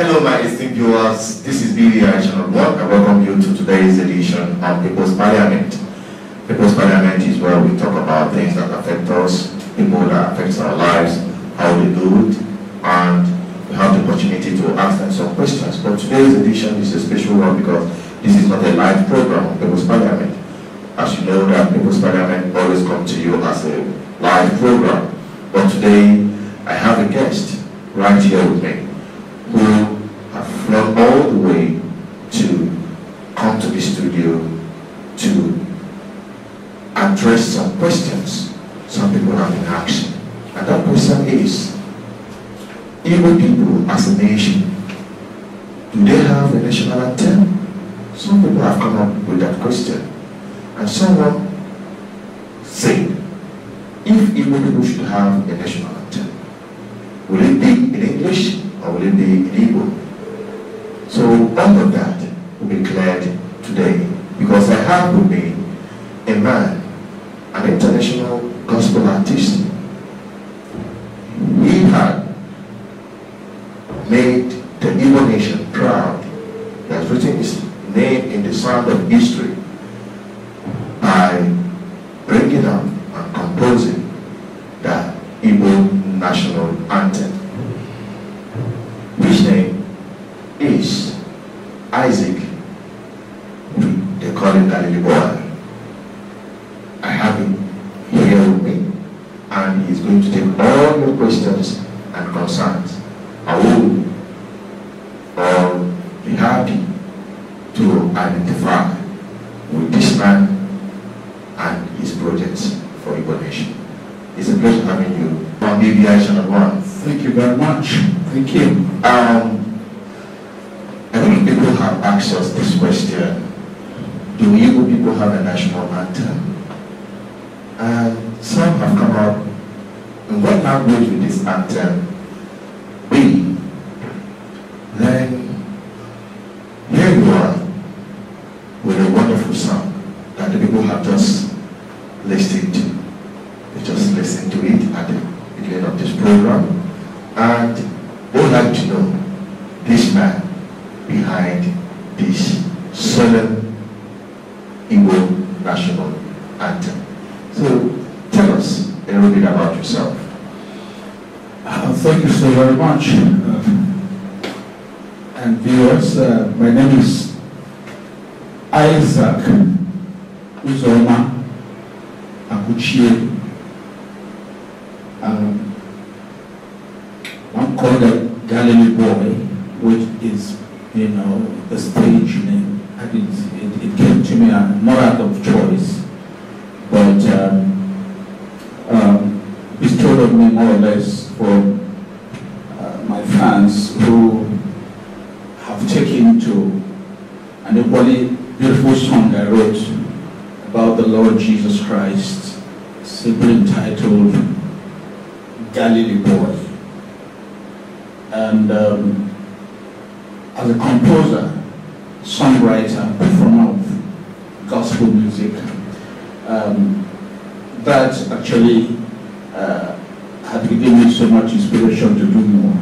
Hello, my esteemed viewers. This is BVI Channel 1. I welcome you to today's edition of People's Parliament. People's Parliament is where we talk about things that affect us, people that affect our lives, how we do it, and we have the opportunity to ask them some questions. But today's edition is a special one because this is not a live program of People's Parliament. As you know, that People's Parliament always come to you as a live program. But today, I have a guest right here with me who have flown all the way to come to the studio to address some questions some people have been asking. And that question is, Igbo people as a nation, do they have a national anthem? Some people have come up with that question. And someone said, if Igbo people should have a national anthem, will it be in English or will it be in Igbo? So all of that will be cleared today, because I have with me a man, an international gospel artist. He had made the Igbo Nation proud. He has written his name in the sand of history by bringing up and composing the Igbo National Anthem, which name is Isaac. They call him Galilee Boy. I have him here with me, and he's going to take all your questions and concerns. I will be happy to identify with this man and his projects for Igbo Nation. It's a pleasure having you on BVI Channel 1. Thank you very much. Thank you. A lot of people have asked us this question: do Igbo people have a national anthem? And some have come up, in what language will this anthem be? Then here you are with a wonderful song that the people have just listened to. They just listened to it at the beginning of this program, and they would like to know this man behind this solemn Igbo National Anthem. So tell us a little bit about yourself. Thank you so very much. And viewers, my name is Isaac Uzoma Akuchie. I'm called a Galilee Boy, which is, you know, the stage name. And it came to me not out of choice, but bestowed on me more or less for my fans who have taken to an equally beautiful song I wrote about the Lord Jesus Christ, simply entitled Galilee Boy. And as a composer, songwriter, performer of gospel music, that actually had given me so much inspiration to do more.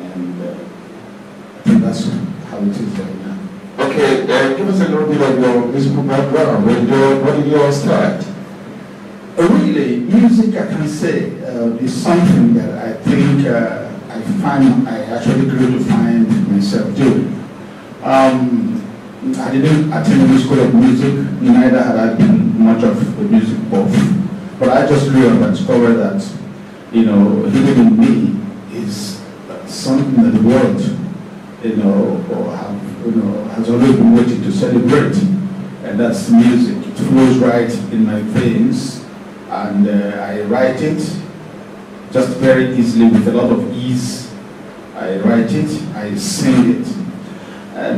And I think that's how it is right now. Okay, give us a little bit of your musical background. When did you all start? Really, music, I can say, is something that I think I actually grew to find myself doing. I didn't attend any school of music, neither had I been much of a music buff. But I just grew up and discovered that, you know, hidden in me is something that the world, you know, has always been waiting to celebrate. And that's music. It flows right in my veins. And I write it just very easily, with a lot of ease. I write it, I sing it.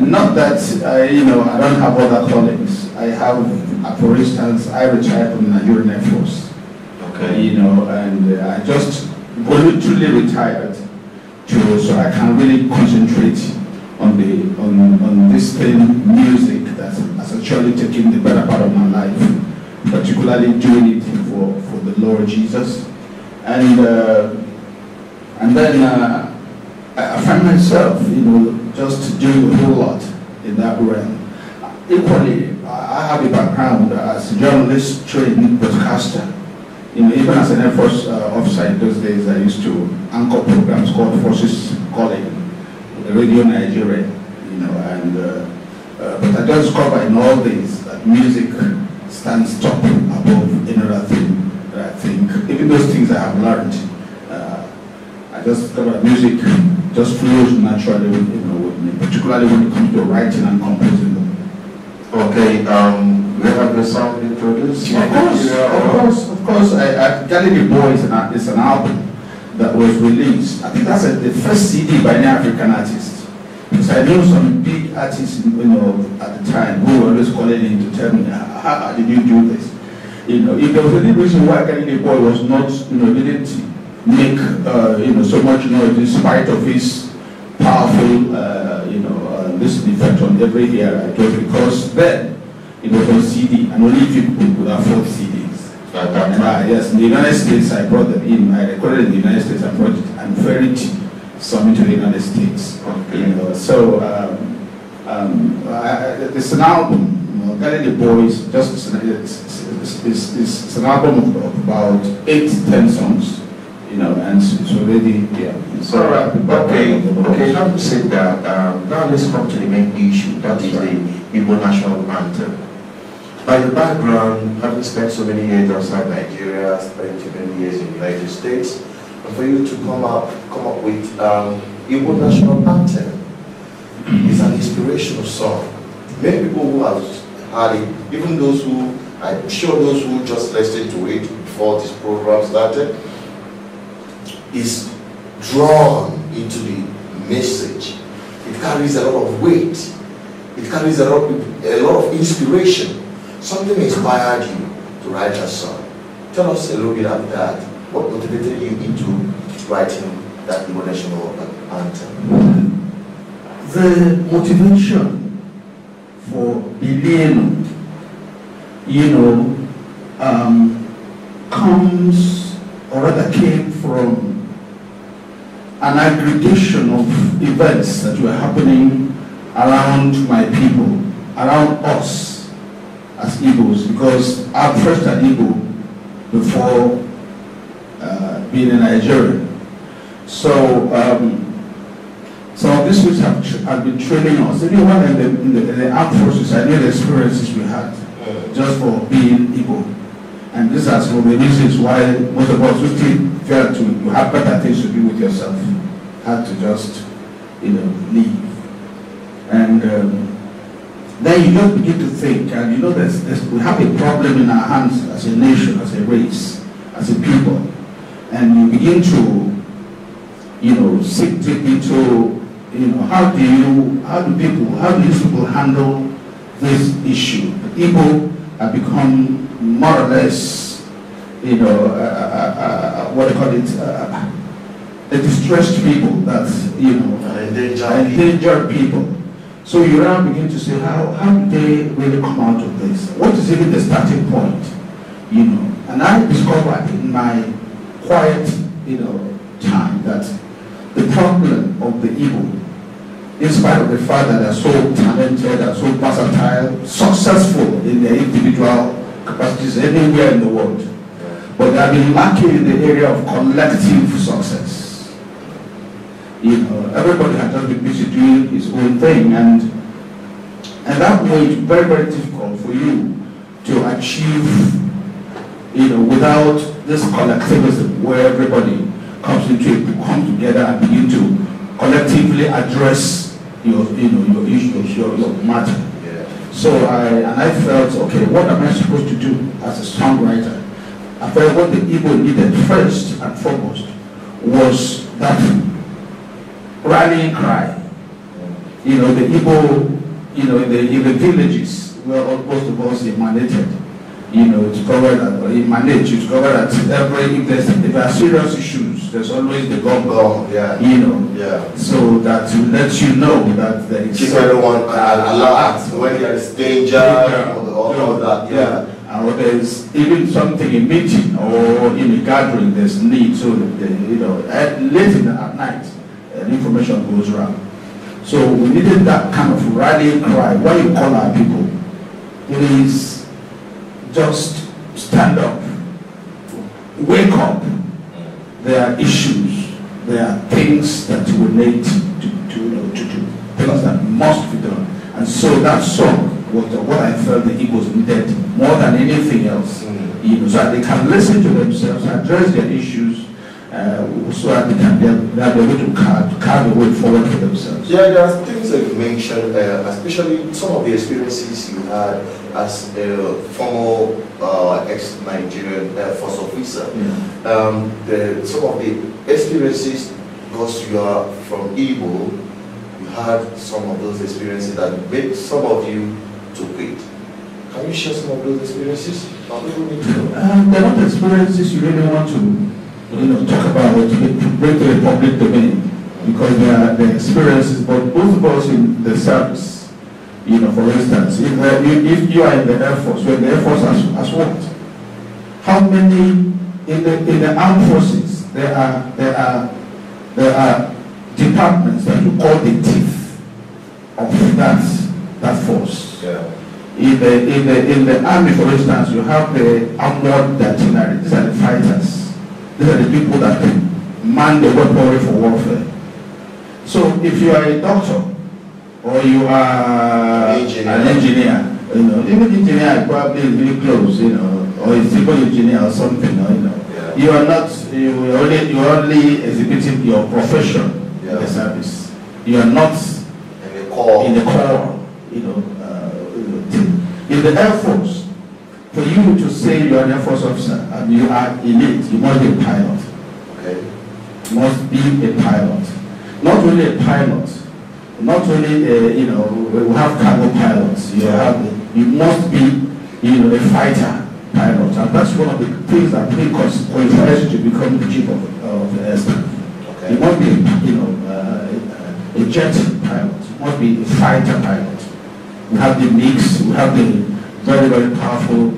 Not that I don't have other callings. I have, for instance, I retired from the Nigerian Air Force. Okay. And I just voluntarily retired so I can really concentrate on this thing, music, that has actually taken the better part of my life, particularly doing it for the Lord Jesus. And then I find myself, just doing a whole lot in that realm. Equally, I have a background as a journalist, trained broadcaster. Even as an Air Force officer in those days, I used to anchor programs called Forces Calling, Radio Nigerian, but I just discovered in all this that music stands top above any other thing. I think even those things I have learned, I just discovered music just flows naturally with me, particularly when it comes to writing and composing them. Okay, we have the song introduced. Of course. Galilee Boy is an album that was released. I think that's the first CD by any African artist. Because I know some big artists, at the time who were always calling in to tell me, how did you do this? If there was any reason why Galilee Boy was not, didn't make, so much noise in spite of his powerful, this effect on every ear, it was because then it was on CD and only few people could afford CDs. Yes, in the United States I brought them in. I recorded in the United States and brought it and ferried some into the United States. Okay. It's an album. Galilee Boys it's an album of about 8 to 10 songs. And it's already, So, okay, now you said that, now let's come to the main issue, that is the Igbo National Anthem. By the background, having spent so many years outside Nigeria, spent so many years in the United States, and for you to come up with Igbo National Anthem is an inspirational song. Many people who have heard it, even those who, I'm sure those who just listened to it before this program started, is drawn into the message. It carries a lot of weight. It carries a lot of inspiration. Something inspired you to write that song. Tell us a little bit about that. What motivated you into writing that Igbo National Anthem? The motivation for Bilienu, comes, or rather came from an aggregation of events that were happening around my people, around us as Igbos, because I'm first an Igbo before being a Nigerian. So some of these which have been training us, anyone in the armed forces, I know the experiences we had just for being Igbo. And this is one of the reasons why most of us who still feel you have better things to do with yourself, had to just, leave. And then you just begin to think, and we have a problem in our hands as a nation, as a race, as a people. And you begin to, seek deep into, how do these people handle this issue? The people have become more or less, what do you call it, the distressed people that, endangered people. So you now begin to say, how do they really come out of this? What is even the starting point? And I discovered in my quiet, time that the problem of the Igbo, in spite of the fact that they're so talented and so versatile, successful in their individual capacities anywhere in the world, but they have been lacking in the area of collective success. Everybody has just been busy doing his own thing, and that way it's very, very difficult for you to achieve, without this collectivism where everybody comes together and begin to collectively address your issues, your matter. Yeah. So I felt, okay, what am I supposed to do as a songwriter? I felt what the Igbo needed first and foremost was that rallying cry. The Igbo, in the villages where most of us emanated, discover that if there are serious issues, there's always the gong, so that to let you know that there is... Keep everyone alert when there is danger, all that, or there's even something in meeting or in a gathering, there's need, so that, late at night, information goes around. So we needed that kind of rallying cry. Why you call our people? Please just stand up, wake up. There are issues, there are things that we need to do, things that must be done. And so that song was what I felt the Igbos needed more than anything else. So that they can listen to themselves, address their issues, so that they can be able to carve a way forward for themselves. Yeah, there are things that you mentioned, especially some of the experiences you had as a former ex-Nigerian Air Force officer. Some of the experiences, because you are from Igbo, you had some of those experiences that made some of you to quit. Can you share some of those experiences? People need to know. They're not experiences you really want to talk about or to bring to the public domain, because they are the experiences, but both of us in the service. For instance, if you are in the Air Force, when the Air Force has what? How many in the armed forces there are departments that you call the teeth of that force. Yeah. In the army, for instance, you have the armored artillery. These are the fighters. These are the people that man the weaponry for warfare. So if you are a doctor or you are an engineer, even engineer probably is really close, or a civil engineer or something, Yeah. You are not, you are only executing your profession in the service. You are not in the core, in the Air Force. For you to say you are an Air Force officer and you are elite, you must be a pilot. Okay. You must be a pilot. Not only a pilot, not only we have cargo pilots. You must be a fighter pilot, and that's one of the things that qualifies you to become the chief of the air staff. Okay. You must be a jet pilot. You must be a fighter pilot. We have the mix. We have the very, very powerful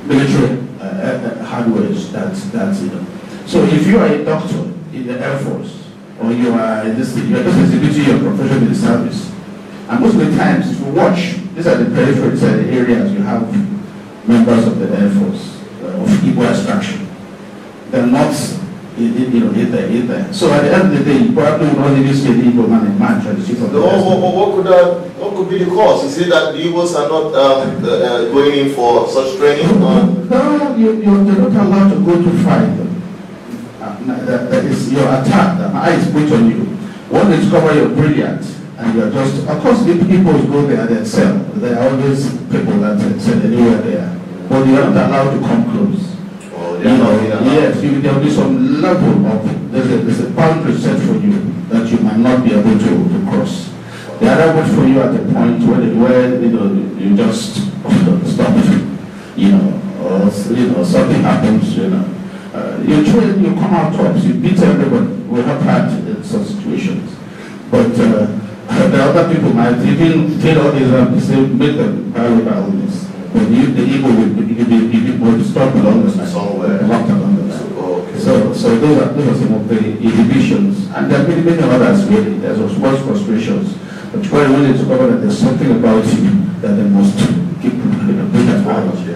military hardware So if you are a doctor in the Air Force, or you are just executing your profession in the service, and most of the times, if you watch, these are the peripheral areas you have members of the Air Force of Igbo extraction. They're not either. So at the end of the day, you probably will not even see an Igbo man in march as the chief of the Air Force. What could be the cause? Is it that the Igbos are not going in for such training? No, you're not allowed to go to fight. That is your attack. The eye is put on you. When they discover you're brilliant, and you're just, of course, the people go there, they excel. There are always people that excel anywhere there. But you're not allowed to come close. Yes, there will be some level of, there's a boundary set for you that you might not be able to cross. The other word for you at the point where you just stop, or something happens, you train, you come out tops, you beat everybody. We have had such situations. But the other people might even fail all these and say, make them parallel this. But the ego will stop along the side. Somewhere. Locked along the side. Okay. So those are some of the inhibitions. And there are many others really. There's much frustrations. But when they discover that there's something about you that they must keep bring at heart, they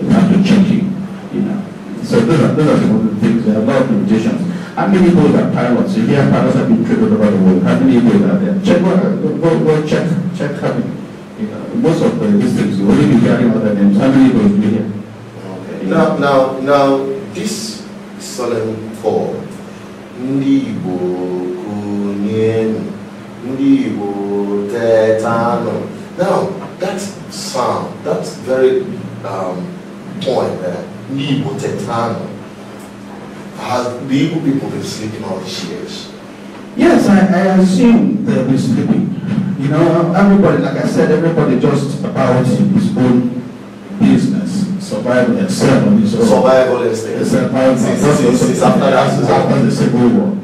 have to check you, So those are some of the things. There are a lot of limitations. How many people are pilots? You hear pilots have been trained all over the world. How many people are there? Check how many. Most of these things, you only be hearing other names. How many people do you hear? Okay. Now, this solemn call, Ndi Igbo Kunyenu, Ndi Igbo Tetano. Now, that sound, that very point there, Ndi Igbo Tetano, has the Igbo people been sleeping all these years? Yes, I assume they'll be sleeping. Everybody, like I said, everybody just about his own business, survival, excel on his own. Survival instinct. It's after the Civil War,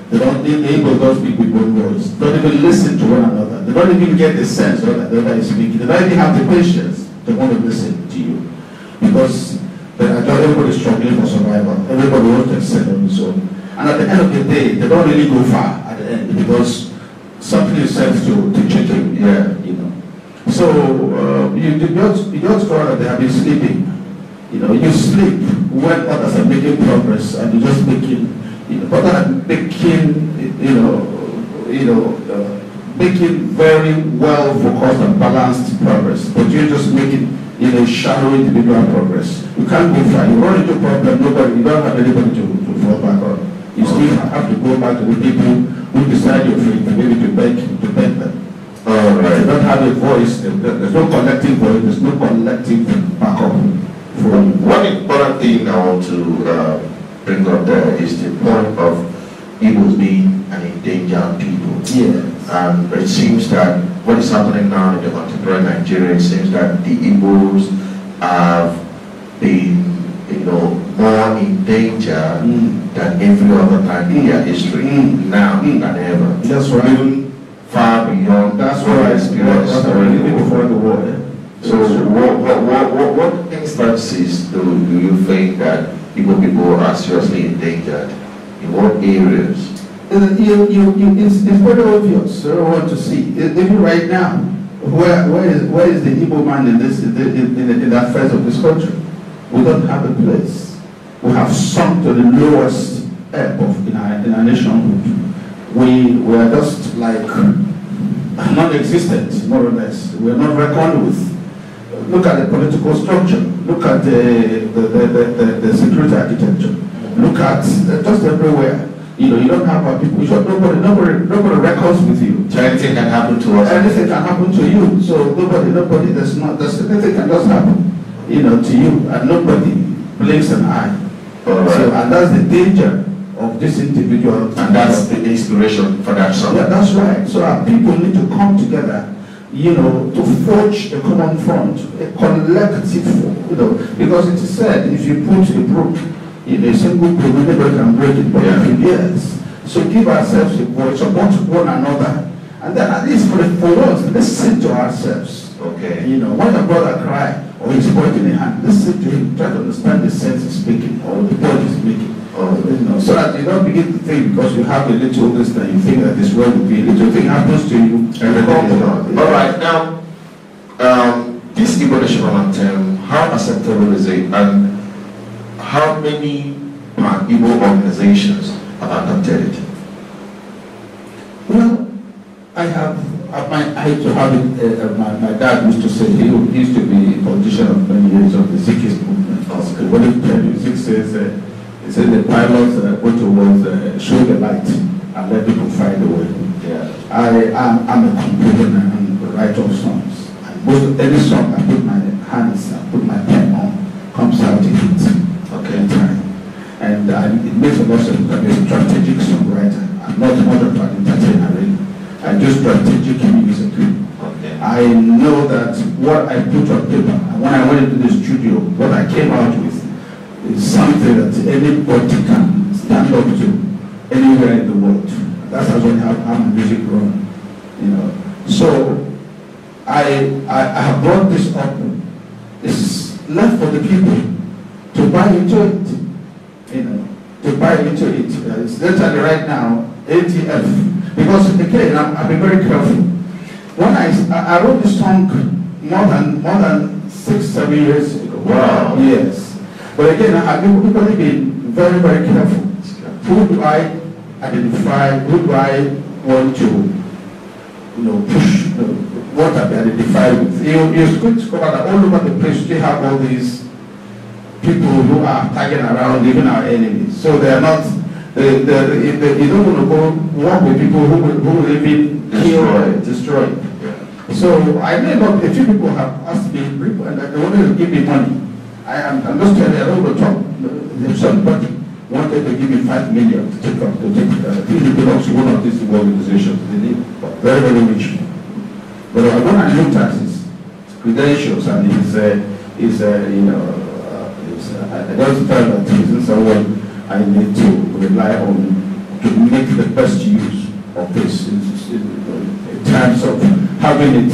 They don't able to speak with one voice. Don't even listen to one another. They don't even get the sense that the other is speaking. They don't even have the patience to want to listen to you. Because everybody is struggling for survival. Everybody wants to excel on his own. And at the end of the day, they don't really go far at the end because something is said to change it. Yeah, you know. So you just discover that they have been sleeping. You know, you sleep when others are making progress, and you're just making, you know, other than making, making very well focused and balanced progress, but you're just making, you know, shallow individual progress. You can't go far. You run into a problem, you don't have anybody to fall back on. You still have to go back to the people who decide your fate, maybe to beg them. All right. They don't have a voice. There's no collective voice. There's no collective backup. One important thing I want to bring up there is the point of Igbos being an endangered people. Yes. And it seems that what is happening now in the contemporary Nigeria, it seems that the Igbos have been, you know, more in danger than every other time in their history, now than ever. That's right. Even far beyond that's what I experienced before the war. So what instances do you think that Igbo people are seriously endangered? In what areas? It's very obvious. I don't want to see. Even right now, where is the Igbo man in the affairs of this country? We don't have a place. We have sunk to the lowest ebb in our nationhood. We are just like non-existent, more or less. We are not reckoned with. Look at the political structure. Look at the security architecture. Look at just everywhere. You know, you don't have a people. Nobody records with you. Anything can happen to us. Anything can happen to you. So nobody. There's anything can just happen. You know, to you, and nobody blinks an eye. Right. So, and that's the danger of this individual. And that's the inspiration for that song. Yeah, that's right. So our people need to come together, you know, to forge a common front, a collective, you know, because it is said if you put a brook in a single brook, nobody can break it, but yes. So give ourselves a voice, support one another, and then at least for once, listen to ourselves. Okay. You know, when your brother cry or he's pointing a hand, listen to him, try to understand the sense he's speaking or the point he's making. You know, so that you don't begin to think because you have a little this that you think that this world will be a little thing happens to you. All right, now this Igbo National Anthem, how acceptable is it, and how many Igbo organizations have adopted it? Well, I used to have it. My dad used to say he used to be a politician of many years of the Zikist movement. What he says. He said the pilots go towards show the light and let people find a way. Yeah. I'm a composer and a writer of songs. And any song I put my hands, I put my pen on, comes out in it. Okay. And it makes a lot of sense because I'm a strategic songwriter. I'm not much of an entertainer really. I do strategic music. Okay. I know that what I put on paper, and when I went into the studio, what I came out with is something that anybody can stand up to anywhere in the world. That's how my music run, you know. So I have brought this up. It's left for the people to buy into it, you know, to buy into it. It's literally right now ATF, because again I've been very careful. When I wrote this song more than 6-7 years ago. Wow. Yes. But again, I've really been very, very careful. Who do I identify? Who do I want to, you know, push? What have I identified with? You're going to discover that all over the place we have all these people who are tagging around, even our enemies. So they are not. You don't want to go work with people who will even kill or destroy. So I know a few people have asked me, and they wanted to give me money. I'm just telling you, I don't want to talk. If somebody wanted to give me 5 million to take he belongs to one of these organizations. They need very, very rich. But when I looked at his credentials and I just felt that he isn't someone I need to rely on to make the best use of this in terms of having it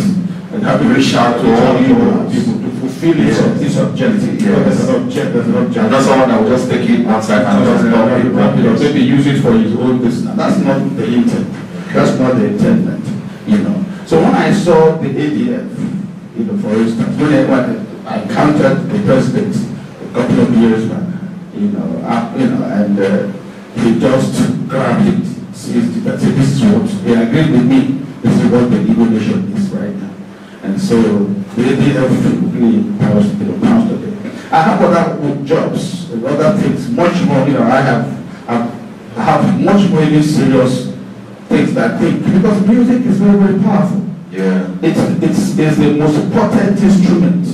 and having reached out to all people to fulfill its objective. There's an objective. And not someone that will just take it one side and just wrap it. Maybe use it for his own business. That's not the intent. That's not the intent, you know. So when I saw the ADF, you know, for instance, when I encountered the president a couple of years back, you know, and he just grabbed it. This is what he agreed with me. This is what the Igbo Nation is right now. And so the ADF really pounced on it. I have other jobs, other things, much more. You know, I have much more even serious things that I think, because music is very, very powerful. Yeah. It's the most important instrument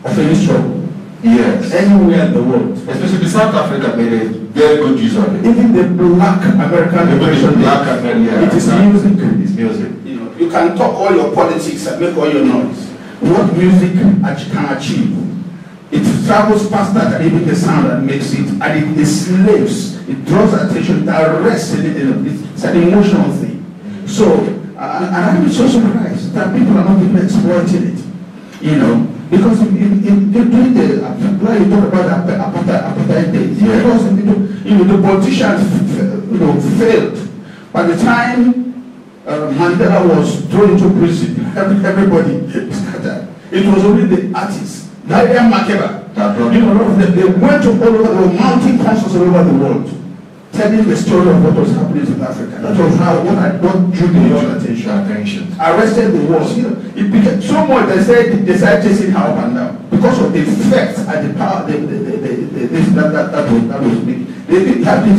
of any struggle. Yes. Anywhere in the world. Especially South Africa made a very good use of it. Even the Black American Liberation, it is music. It's music. You know, you can talk all your politics and make all your noise. What music can achieve, it travels faster than even the sound that makes it, and it enslaves, it draws attention, it arrests it. It's an emotional thing. So, and I'm so surprised that people are not even exploiting it. You know, because during the like you talk about apartheid days, because the politicians failed. By the time Mandela was thrown into prison, everybody scattered. It was only the artists, Nigerian Makeba. You know, a lot of them, they went to all over, they were mounting concerts all over the world, telling the story of what was happening in South Africa. That was what drew the world attention. Arrested the wars. You know, it became so much they started chasing her up and down because of the effect and the power that was big.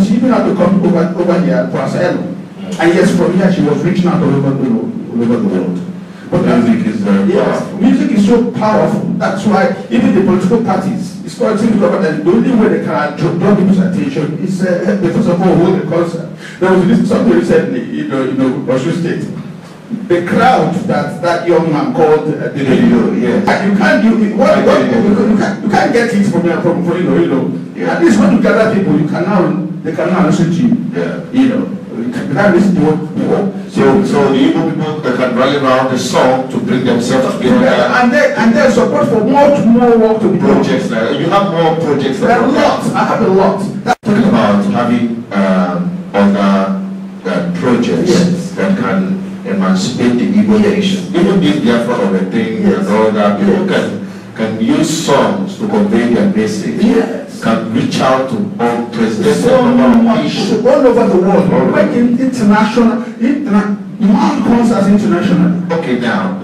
She even had to come over here for asylum. And yes, from here she was reaching out all over the world. But music is powerful. Music is so powerful. That's why even the political parties, it's called that the only way they can draw people's attention is because of all hold the concert. There was something recently, you know, Russian State. The crowd that young man called the video, and you can't get it from you know. Yeah. At least when you gather people, they can now listen to you. Yeah. You know. So the Igbo people that can rally around the song to bring themselves together, and then support for much more work to be done. Projects. You have more projects. There are lots. I have a lot. Talking about having other projects that can emancipate the Igbo Nation. Even this Biafra of a thing and all that, people can use songs to convey their message. Yes. Can reach out to all presidents all over the world. Like international concerts internationally. Okay, now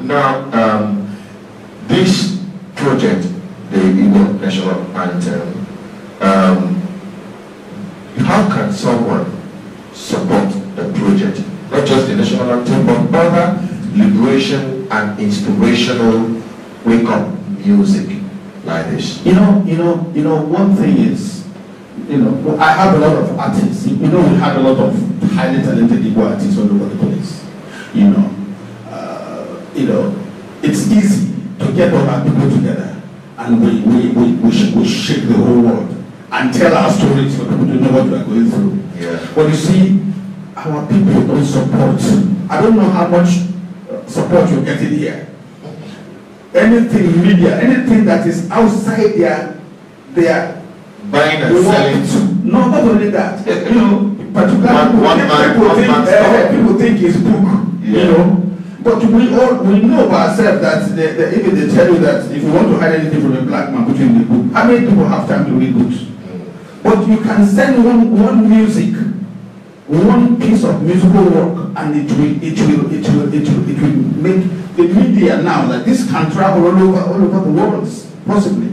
this project, the Igbo National Anthem, how can someone support the project? Not just the national anthem, but other liberation and inspirational wake-up music like this. You know, one thing is, I have a lot of artists. We have a lot of highly talented Igbo artists all over the place. It's easy to get all our people together, and we shake the whole world and tell our stories for people to know what we are going through. Yeah. But you see, our people don't support. I don't know how much support you're getting here. Anything media, anything that is outside their buying and selling. No, not only that. Particularly people think it's book. Yeah. But we know by ourselves that even they tell you that if you want to hide anything from a black man, put it in the book. How many people have time to read books? But you can send one music, one piece of musical work, and it will make the media now that this can travel all over the world, possibly.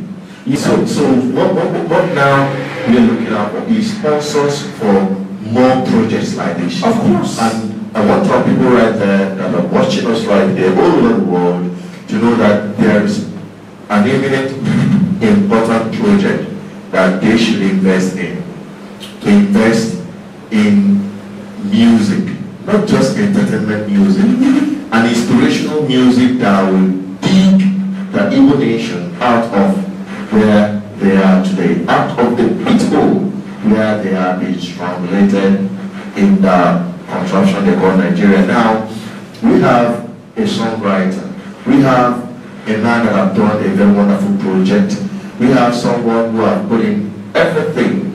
So what now we are looking at is sponsors for more projects like this. Of course. And I want to have people right there that are watching us right there all over the world to know that there is an imminent important project that they should invest in. To invest in music, not just entertainment music, an inspirational music that will dig the Igbo Nation out of where they are today, out of the pit hole where they are being strangulated in the contraption they call Nigeria. Now, we have a songwriter, we have a man that have done a very wonderful project. We have someone who have put in everything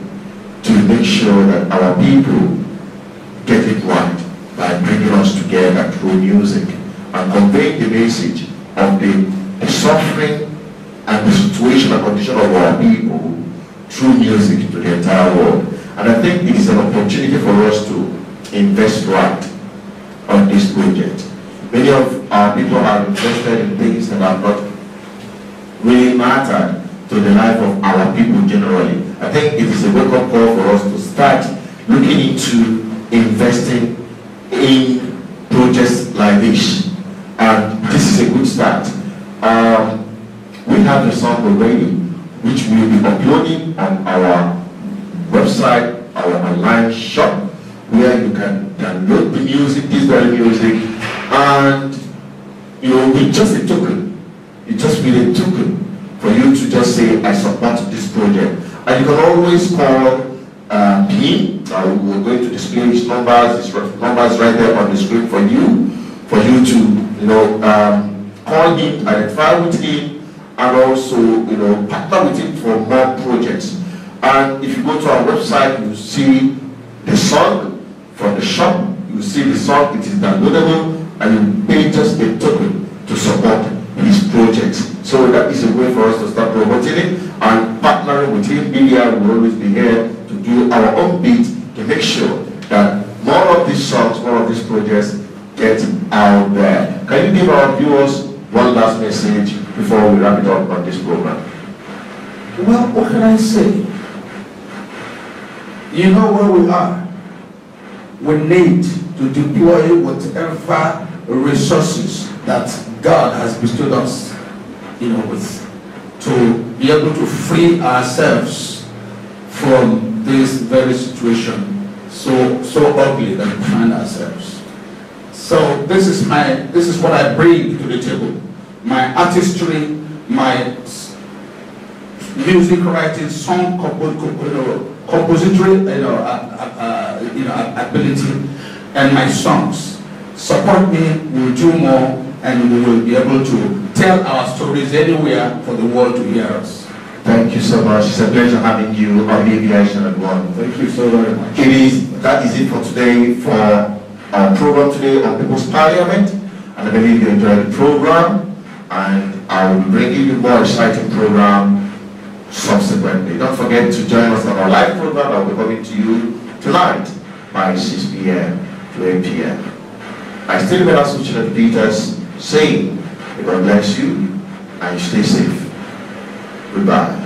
to make sure that our people get it right by bringing us together through music and conveying the message of the suffering and the situation and condition of our people through music to the entire world. And I think it is an opportunity for us to invest right on this project. Many of our people have invested in things that have not really mattered to the life of our people generally. I think it is a wake-up call for us to start looking into investing in projects like this. And this is a good start. We have the song already, which we will be uploading on our website, our online shop, where you can download the music, this very music, and with just a token, you just need a token for you to just say, I support this project. And you can always call PIN. We're going to display his numbers right there on the screen for you to call him, identify with him, and also partner with him for more projects. And if you go to our website, you see the song from the shop. You see the song, it is downloadable, and you pay just a token to support his projects. So that is a way for us to start promoting it and partnering with him. BVI will always be here to do our own bit to make sure that more of these songs, more of these projects get out there. Can you give our viewers one last message before we wrap it up on this program? Well, what can I say? You know where we are. We need to deploy whatever resources that God has bestowed us, with, to be able to free ourselves from this very situation so ugly that we find ourselves. So this is what I bring to the table. My artistry, my music writing, song compository, ability, and my songs. Support me, we'll do more, and we will be able to tell our stories anywhere for the world to hear us. Thank you so much. It's a pleasure having you on BVI Channel 1. Thank you so very much. That is it for today, for our program today on People's Parliament. And I believe you enjoyed the program, and I will bring you a more exciting program subsequently. Don't forget to join us on our live program that will be coming to you tonight by 6 p.m. to 8 p.m. I still remember Suchina Peters saying, God bless you and stay safe. Goodbye.